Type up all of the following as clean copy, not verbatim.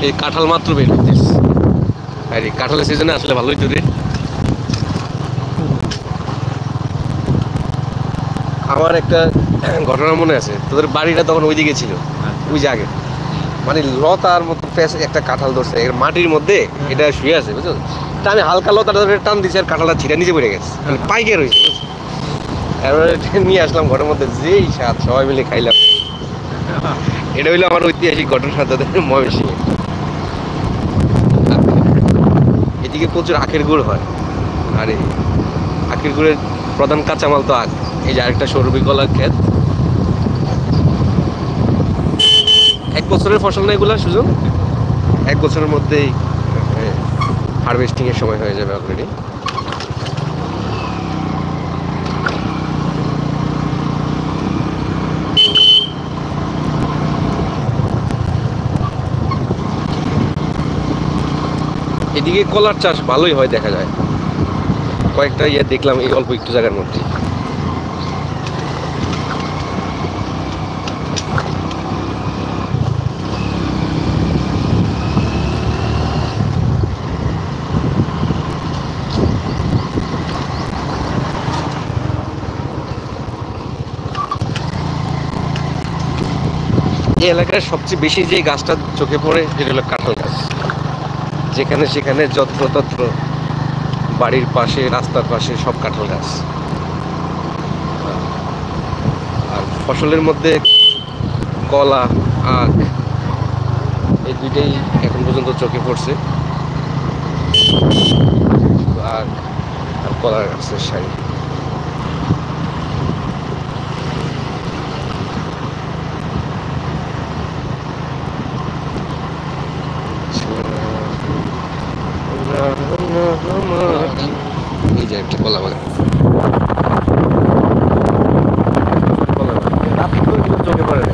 এই কাঁঠাল মাত্র বের হইতেছে, আরে কাঁঠালের সিজনে আসলে ভালোই তো রে। আমার একটা ঘটনা মনে আছে, তোদের বাড়িটা তখন ওইদিকে ছিল, ওই যে আগে মানে লতার মতো একটা কাঁঠাল ধরছে এর মাটির মধ্যে, এটা শুয়ে আছে বুঝছো। তা আমি হালকা লতাটা ধরে টান দিছি আর কাঁঠালটা ছিঁড়ে নিচে পড়ে গেছে, মানে পাইকে রয়েছে। এবারে নিয়ে আসলাম ঘরের মধ্যে, যেই স্বাদ, সবাই মিলে খাইলাম। এটা হইলো আমার ঐতিহাসিক ঘটনার সাথে ময়মনসিংহে। এদিকে প্রচুর আখের গুড় হয়, আর এই আখের গুড়ের প্রধান কাঁচামাল তো আখ। এই যে আরেকটা সরবি কলার ক্ষেত, 1 বছরের ফসল না এগুলা সুজন, 1 বছরের মধ্যেই হারভেস্টিং এর সময় হয়ে যাবে অলরেডি। এদিকে কলার চাষ ভালোই হয় দেখা যায়, কয়েকটা ইয়ে দেখলাম এই অল্প একটু জায়গার মধ্যে। এই এলাকার সবচেয়ে বেশি যে গাছটা চোখে পড়ে সেটা হলো কাঁঠাল গাছ। যেখানে সেখানে যত্রতত্র বাড়ির পাশে, রাস্তার পাশে সব কাঁঠাল গাছ। আর ফসলের মধ্যে কলা, আখ, এই দুইটাই এখন পর্যন্ত চোখে পড়ছে। আখ আর কলার গাছের সারি। এই যে একটা কলা বাগান, চোখে পড়ে না।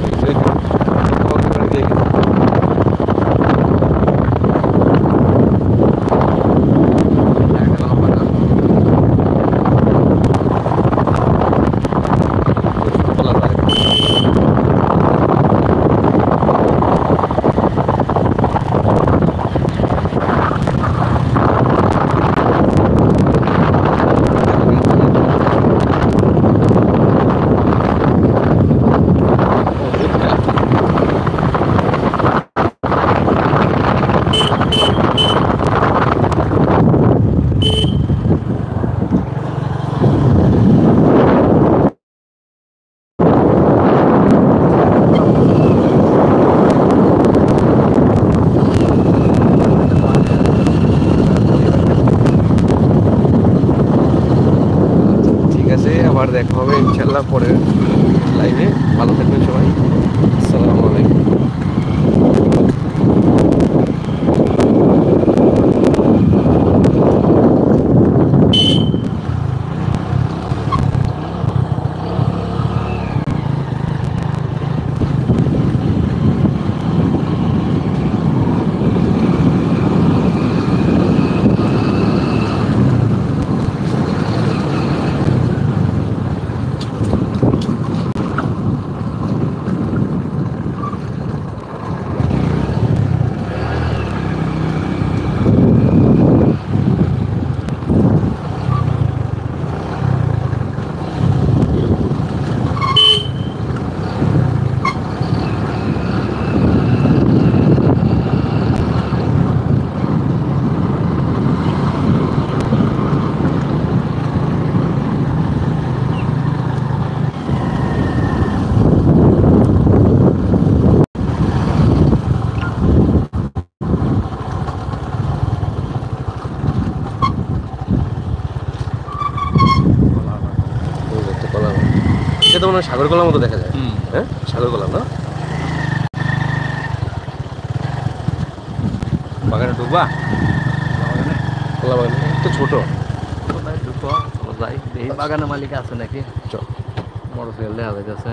আবার দেখা হবে ইনশাল্লাহ পরের লাইভে। ভালো থাকবেন সবাই, আসসালামু আলাইকুম। এটা তো মনে হয় সাগর কলার মতো দেখা যায়। হ্যাঁ, সাগর কলা না? বাগানে ঢুকবা? কলা বাগানে একটু ছোট ঢুকো, যাই দেখি বাগানের মালিক আছে নাকি। চল, মোটরসাইকেল দেখা যাইতেছে।